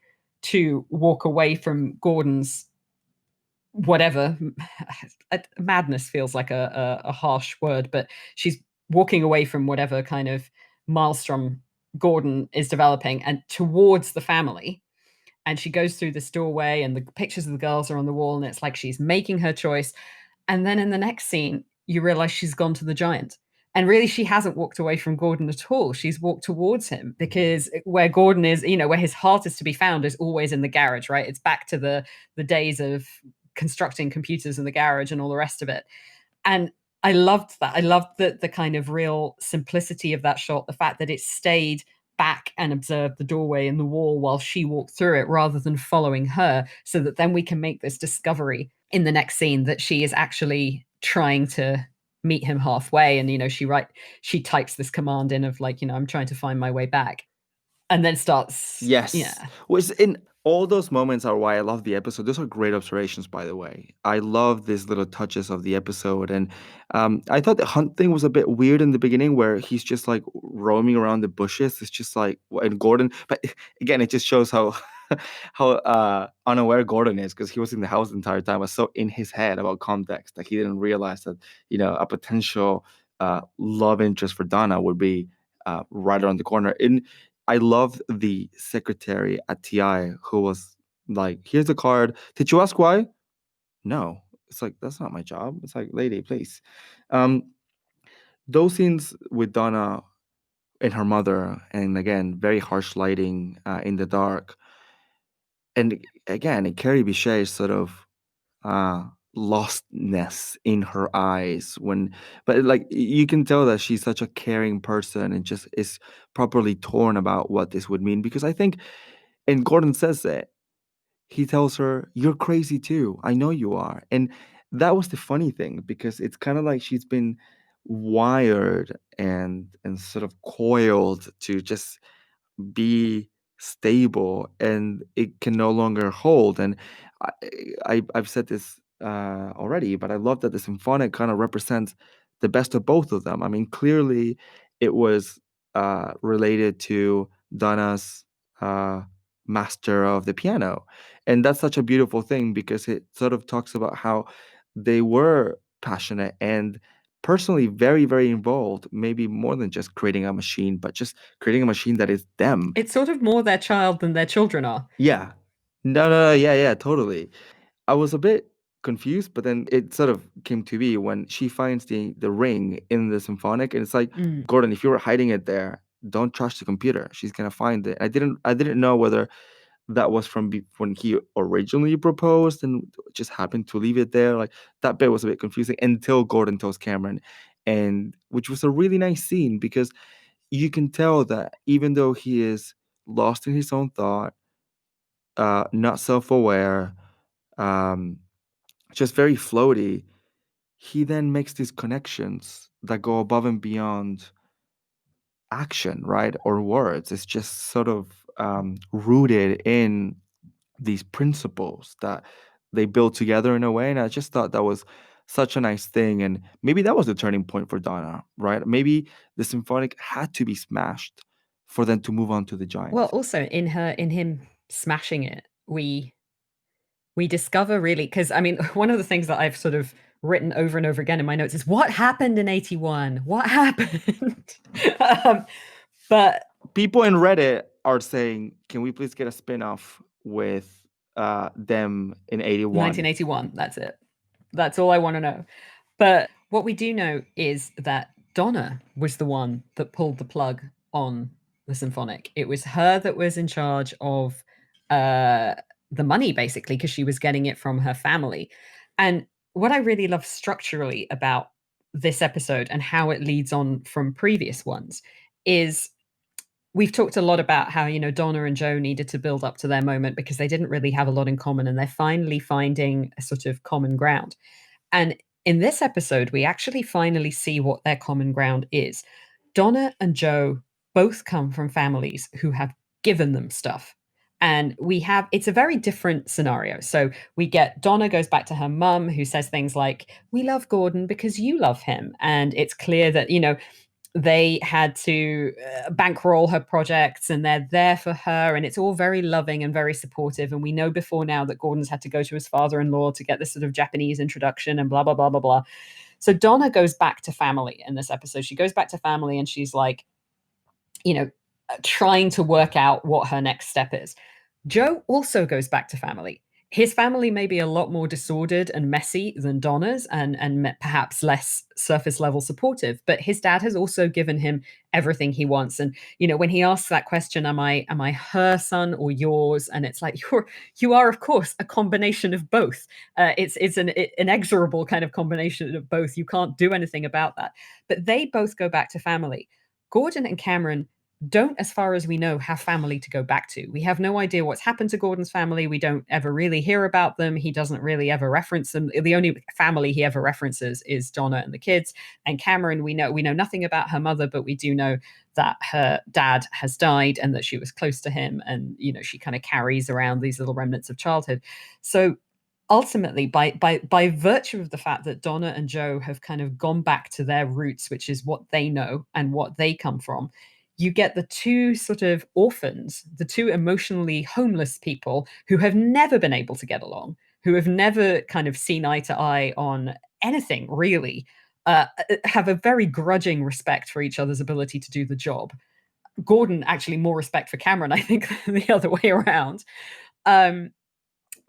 to walk away from Gordon's whatever. Madness feels like a harsh word, but she's walking away from whatever kind of maelstrom Gordon is developing and towards the family, and she goes through this doorway and the pictures of the girls are on the wall, and it's like she's making her choice. And then in the next scene you realize she's gone to the giant, and really she hasn't walked away from Gordon at all. She's walked towards him, because where Gordon is, where his heart is to be found is always in the garage, right? It's back to the days of constructing computers in the garage and all the rest of it. And I loved that. I loved the kind of real simplicity of that shot, the fact that it stayed back and observed the doorway and the wall while she walked through it rather than following her, so that then we can make this discovery in the next scene that she is actually trying to meet him halfway. And she types this command in of like, I'm trying to find my way back, and then starts, Yes. yeah. Was in all those moments are why I love the episode. Those are great observations, by the way. I love these little touches of the episode. And I thought the hunt thing was a bit weird in the beginning where he's just like roaming around the bushes. It's just like, and Gordon, but again, it just shows how how unaware Gordon is because he was in the house the entire time, was so in his head about COMDEX that he didn't realize that a potential love interest for Donna would be right around the corner. And I love the secretary at TI who was like, "Here's the card. Did you ask why? No." It's like, that's not my job. It's like, lady, please. Um, those scenes with Donna and her mother, and again, very harsh lighting in the dark, and again, Carrie Bichet's sort of uh lostness in her eyes when, but like you can tell that she's such a caring person and just is properly torn about what this would mean, because I think, and Gordon says it, he tells her, "You're crazy too. I know you are." And that was the funny thing, because it's kind of like she's been wired and sort of coiled to just be stable, and it can no longer hold. And I, I've said this already, but I love that the symphonic kind of represents the best of both of them. I mean, clearly it was related to Donna's uh, master of the piano, and that's such a beautiful thing because it sort of talks about how they were passionate and personally very, very involved, maybe more than just creating a machine, but just creating a machine that is them. It's sort of more their child than their children are. Yeah. No, no, no, yeah, yeah, totally. I was a bit confused, but then it sort of came to be when she finds the ring in the symphonic, and it's like, Mm. Gordon, if you were hiding it there, don't trust the computer. She's gonna find it. I didn't know whether that was from when he originally proposed and just happened to leave it there. Like, that bit was a bit confusing until Gordon tells Cameron, and which was a really nice scene because you can tell that even though he is lost in his own thought, not self-aware, um, just very floaty, he then makes these connections that go above and beyond action, right? Or words. It's just sort of rooted in these principles that they build together in a way. And I just thought that was such a nice thing. And maybe that was the turning point for Donna, right? Maybe the symphonic had to be smashed for them to move on to the Well, giant. also in him smashing it, we discover really, because I mean, one of the things that I've sort of written over and over again in my notes is what happened in 81? What happened? um, but People in Reddit are saying, can we please get a spin-off with them in 81? 1981, that's it. That's all I want to know. But what we do know is that Donna was the one that pulled the plug on the symphonic. It was her that was in charge of uh, the money, basically, because she was getting it from her family. And what I really love structurally about this episode and how it leads on from previous ones is we've talked a lot about how, Donna and Joe needed to build up to their moment because they didn't really have a lot in common, and they're finally finding a sort of common ground. And in this episode, we actually finally see what their common ground is. Donna and Joe both come from families who have given them stuff. And it's a very different scenario. So we get Donna goes back to her mum, who says things like, "We love Gordon because you love him." And it's clear that, they had to bankroll her projects and they're there for her, and it's all very loving and very supportive. And we know before now that Gordon's had to go to his father-in-law to get this sort of Japanese introduction and blah blah blah blah blah. So Donna goes back to family in this episode. She goes back to family and she's like, trying to work out what her next step is. Joe also goes back to family. His family may be a lot more disordered and messy than Donna's, and perhaps less surface level supportive, but his dad has also given him everything he wants. And when he asks that question, am I her son or yours? And it's like, you are, of course, a combination of both. It's an inexorable kind of combination of both. You can't do anything about that. But they both go back to family. Gordon and Cameron don't, as far as we know, have family to go back to. We have no idea what's happened to Gordon's family. We don't ever really hear about them. He doesn't really ever reference them. The only family he ever references is Donna and the kids. And Cameron, we know nothing about her mother, but we do know that her dad has died and that she was close to him. And she kind of carries around these little remnants of childhood. So ultimately, by virtue of the fact that Donna and Joe have kind of gone back to their roots, which is what they know and what they come from, you get the two sort of orphans, the two emotionally homeless people who have never been able to get along, who have never kind of seen eye to eye on anything really, have a very grudging respect for each other's ability to do the job. Gordon actually more respect for Cameron, I think, than the other way around. Um,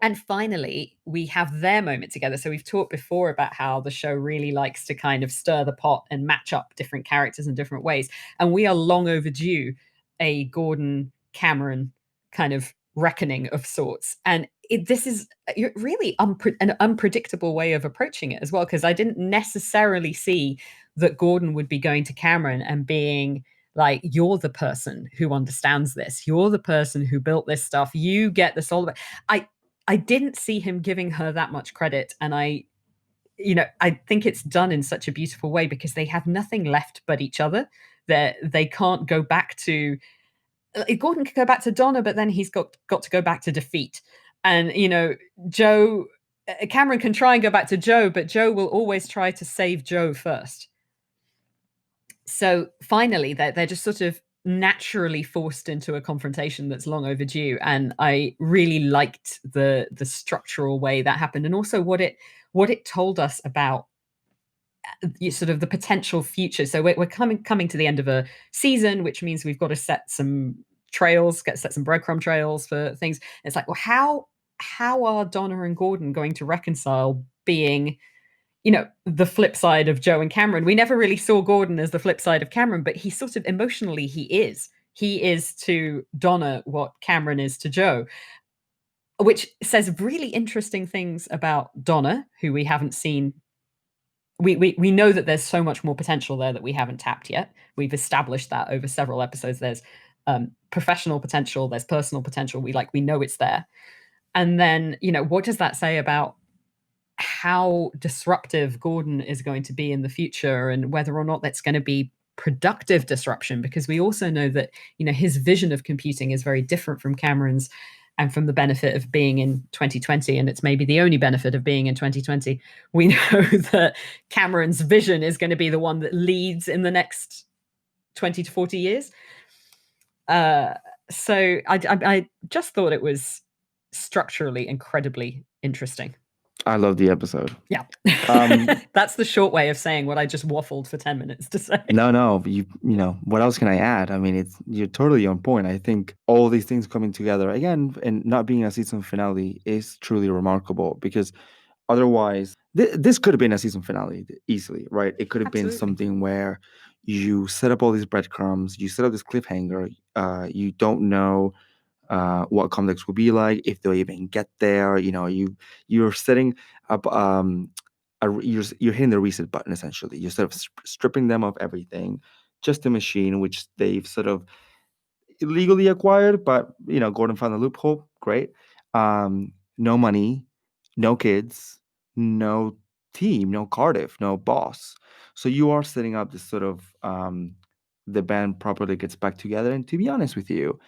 and finally, we have their moment together. So we've talked before about how the show really likes to kind of stir the pot and match up different characters in different ways. And we are long overdue a Gordon Cameron kind of reckoning of sorts. And this is really an unpredictable way of approaching it as well, because I didn't necessarily see that Gordon would be going to Cameron and being like, you're the person who understands this, you're the person who built this stuff, you get this all. I didn't see him giving her that much credit, and I think it's done in such a beautiful way because they have nothing left but each other. They can't go back to Gordon can go back to Donna, but then he's got to go back to defeat. And Joe Cameron can try and go back to Joe, but Joe will always try to save Joe first. So finally, they're just sort of naturally forced into a confrontation that's long overdue, and I really liked the structural way that happened, and also what it told us about sort of the potential future. So we're coming to the end of a season, which means we've got to set some trails, set some breadcrumb trails for things. And it's like, well, how are Donna and Gordon going to reconcile being the flip side of Joe and Cameron? We never really saw Gordon as the flip side of Cameron, but he sort of emotionally he is to Donna what Cameron is to Joe, which says really interesting things about Donna, who we haven't seen. We know that there's so much more potential there that we haven't tapped yet. We've established that over several episodes. There's professional potential, there's personal potential. We know it's there. And then, what does that say about how disruptive Gordon is going to be in the future, and whether or not that's going to be productive disruption? Because we also know that, his vision of computing is very different from Cameron's, and from the benefit of being in 2020, and it's maybe the only benefit of being in 2020, we know that Cameron's vision is going to be the one that leads in the next 20 to 40 years. So I just thought it was structurally incredibly interesting. I love the episode. Yeah. That's the short way of saying what I just waffled for 10 minutes to say. No, you know, what else can I add? I mean, you're totally on point. I think all these things coming together again and not being a season finale is truly remarkable, because otherwise this could have been a season finale easily, right? It could have been something where you set up all these breadcrumbs, you set up this cliffhanger, you don't know what COMDEX will be like, if they'll even get there. You're setting up you're hitting the reset button essentially. You're sort of stripping them of everything, just a machine which they've sort of illegally acquired, but Gordon found a loophole. Great. No money, no kids, no team, no Cardiff, no boss. So you are setting up this sort of the band properly gets back together. And to be honest with you,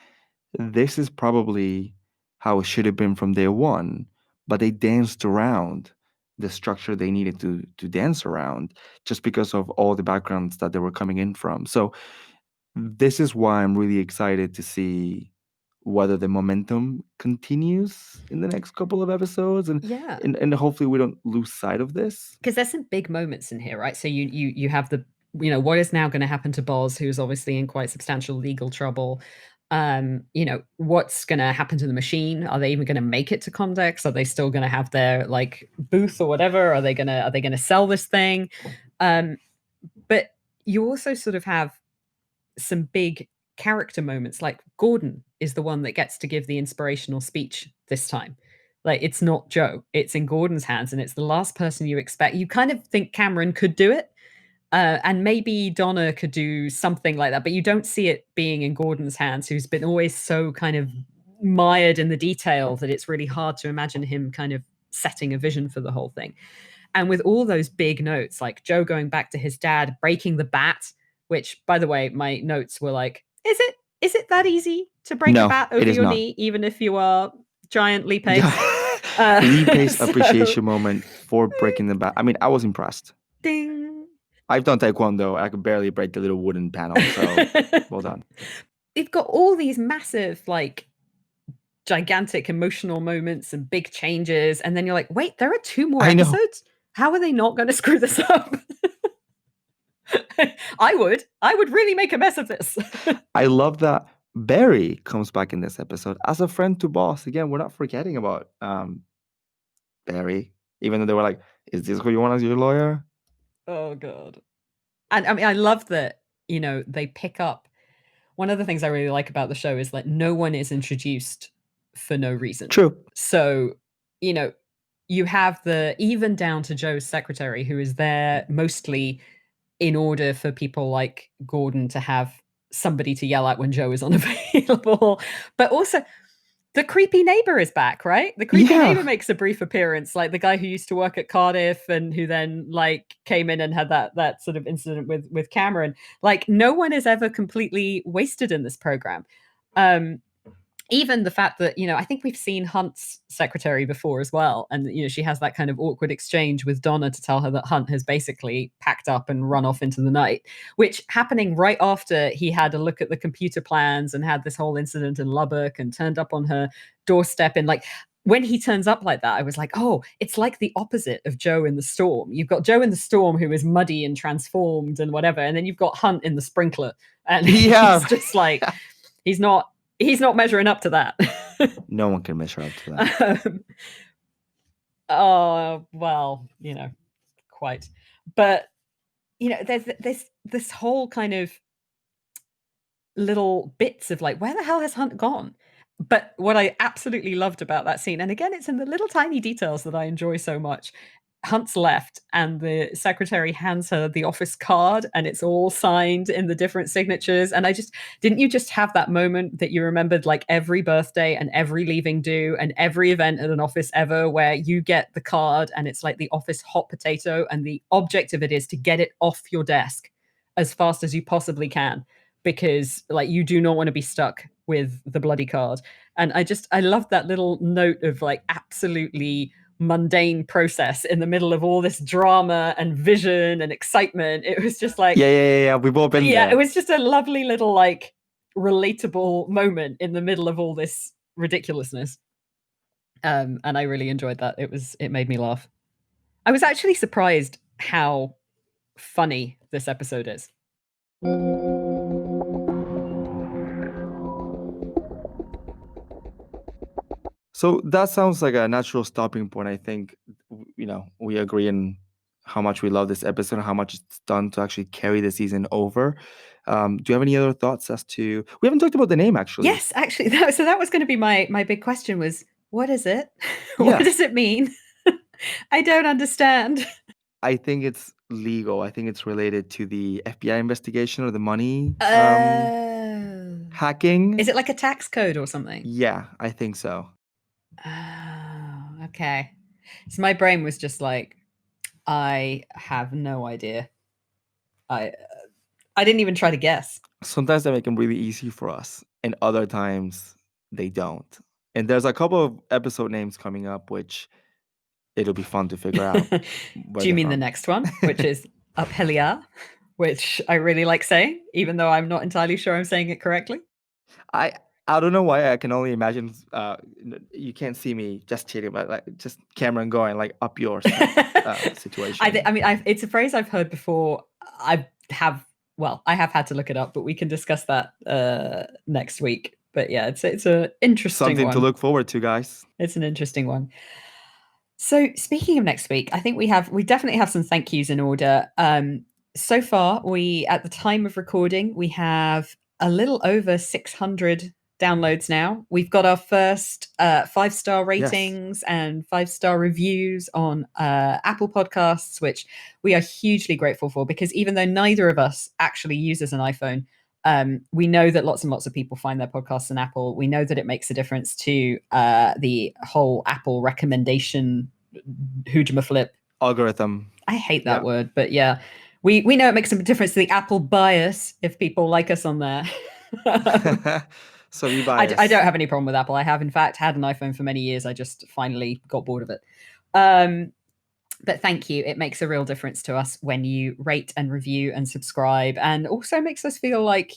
this is probably how it should have been from day one, but they danced around the structure they needed to dance around just because of all the backgrounds that they were coming in from. So this is why I'm really excited to see whether the momentum continues in the next couple of episodes, and hopefully we don't lose sight of this, because there's some big moments in here, right? So you have the what is now going to happen to Boz, who's obviously in quite substantial legal trouble. What's going to happen to the machine? Are they even going to make it to COMDEX? Are they still going to have their booth or whatever? Are they going to sell this thing? But you also sort of have some big character moments, like Gordon is the one that gets to give the inspirational speech this time. It's not Joe, it's in Gordon's hands, and it's the last person you expect. You kind of think Cameron could do it, and maybe Donna could do something like that, but you don't see it being in Gordon's hands, who's been always so kind of mired in the detail that it's really hard to imagine him kind of setting a vision for the whole thing. And with all those big notes, like Joe going back to his dad, breaking the bat, which, by the way, my notes were like, is it that easy to break a bat over your knee, even if you are giant Lee Pace? Lee Pace appreciation moment for breaking the bat. I mean, I was impressed. Ding. I've done taekwondo. I could barely break the little wooden panel. So well done. They've got all these massive, like, gigantic emotional moments and big changes, and then you're like, wait, there are 2 more I know. episodes? How are they not going to screw this up? I would really make a mess of this. I love that Barry comes back in this episode as a friend to Boss. Again, we're not forgetting about Barry, even though they were like, "Is this who you want as your lawyer?" Oh god. And I mean, I love that, they pick up. One of the things I really like about the show is that no one is introduced for no reason. True. So, you know, you have even down to Joe's secretary, who is there mostly in order for people like Gordon to have somebody to yell at when Joe is unavailable. But also, the creepy neighbor is back, right? The creepy neighbor Yeah. makes a brief appearance, like the guy who used to work at Cardiff and who then like came in and had that sort of incident with Cameron. Like, no one is ever completely wasted in this program. Even the fact that, I think we've seen Hunt's secretary before as well, and she has that kind of awkward exchange with Donna to tell her that Hunt has basically packed up and run off into the night, which happening right after he had a look at the computer plans and had this whole incident in Lubbock and turned up on her doorstep. And like, when he turns up like that, I was like, oh, it's like the opposite of Joe in the Storm. You've got Joe in the Storm, who is muddy and transformed and whatever, and then you've got Hunt in the sprinkler, and he's Yeah. just like, he's not measuring up to that. No one can measure up to that. Oh, well, quite. But there's this whole kind of little bits of like, where the hell has Hunt gone? But what I absolutely loved about that scene, and again, it's in the little tiny details that I enjoy so much. Hunt's left, and the secretary hands her the office card, and it's all signed in the different signatures. And didn't you just have that moment that you remembered, like every birthday and every leaving do and every event at an office ever, where you get the card and it's like the office hot potato, and the object of it is to get it off your desk as fast as you possibly can, because like you do not want to be stuck with the bloody card. And I love that little note of like absolutely mundane process in the middle of all this drama and vision and excitement. It was just like, Yeah. We've all been yeah, it there. was just a lovely little like relatable moment in the middle of all this ridiculousness. And I really enjoyed that. It made me laugh. I was actually surprised how funny this episode is. So that sounds like a natural stopping point. I think, we agree in how much we love this episode and how much it's done to actually carry the season over. Do you have any other thoughts as to? We haven't talked about the name actually. Yes, actually, that was going to be my big question was, what is it? What Yes. does it mean? I don't understand. I think it's legal. I think it's related to the FBI investigation or the money Oh. hacking. Is it like a tax code or something? Yeah, I think so. Oh, okay. So my brain was just like, I have no idea. I didn't even try to guess. Sometimes they make them really easy for us, and other times they don't. And there's a couple of episode names coming up, which it'll be fun to figure out where Do you they're mean the from. next one, which is Uphelia, which I really like saying, even though I'm not entirely sure I'm saying it correctly? I I don't know why I can only imagine. You can't see me just cheating, but like just Cameron going like up yours type situation. I mean, it's a phrase I've heard before. I have had to look it up, but we can discuss that next week. But yeah, it's an interesting Something to one. look forward to, guys. It's an interesting one. So speaking of next week, I think we definitely have some thank yous in order. So far, at the time of recording, we have a little over 600 downloads now. We've got our first 5-star ratings and 5-star reviews on Apple Podcasts, which we are hugely grateful for, because even though neither of us actually uses an iPhone, we know that lots and lots of people find their podcasts on Apple. We know that it makes a difference to the whole Apple recommendation hoojama Algorithm. I hate that word, but yeah, we know it makes a difference to the Apple bias if people like us on there. So we bias. I don't have any problem with Apple. I have, in fact, had an iPhone for many years. I just finally got bored of it. But thank you. It makes a real difference to us when you rate and review and subscribe, and also makes us feel like,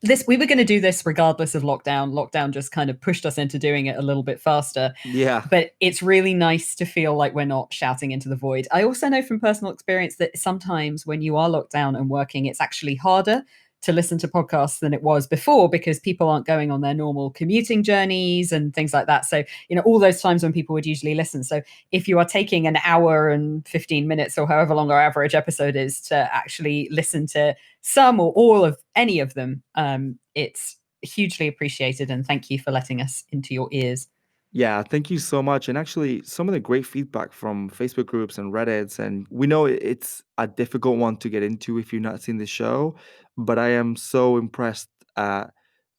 this we were going to do this regardless of lockdown. Lockdown just kind of pushed us into doing it a little bit faster. Yeah. But it's really nice to feel like we're not shouting into the void. I also know from personal experience that sometimes when you are locked down and working, it's actually harder to listen to podcasts than it was before because people aren't going on their normal commuting journeys and things like that. So, all those times when people would usually listen. So, if you are taking an hour and 15 minutes or however long our average episode is to actually listen to some or all of any of them, it's hugely appreciated. And thank you for letting us into your ears. Yeah, thank you so much. And actually, some of the great feedback from Facebook groups and Reddits, and we know it's a difficult one to get into if you've not seen the show, but I am so impressed at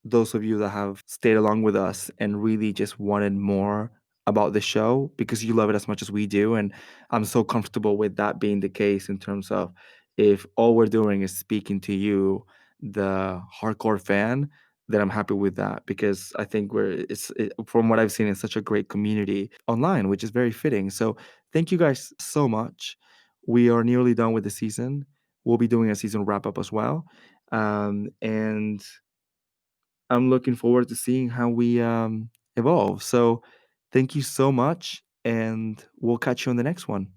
those of you that have stayed along with us and really just wanted more about the show because you love it as much as we do. And I'm so comfortable with that being the case in terms of if all we're doing is speaking to you, the hardcore fan, then I'm happy with that because I think from what I've seen, it's such a great community online, which is very fitting. So thank you guys so much. We are nearly done with the season. We'll be doing a season wrap up as well. And I'm looking forward to seeing how we evolve. So thank you so much, and we'll catch you on the next one.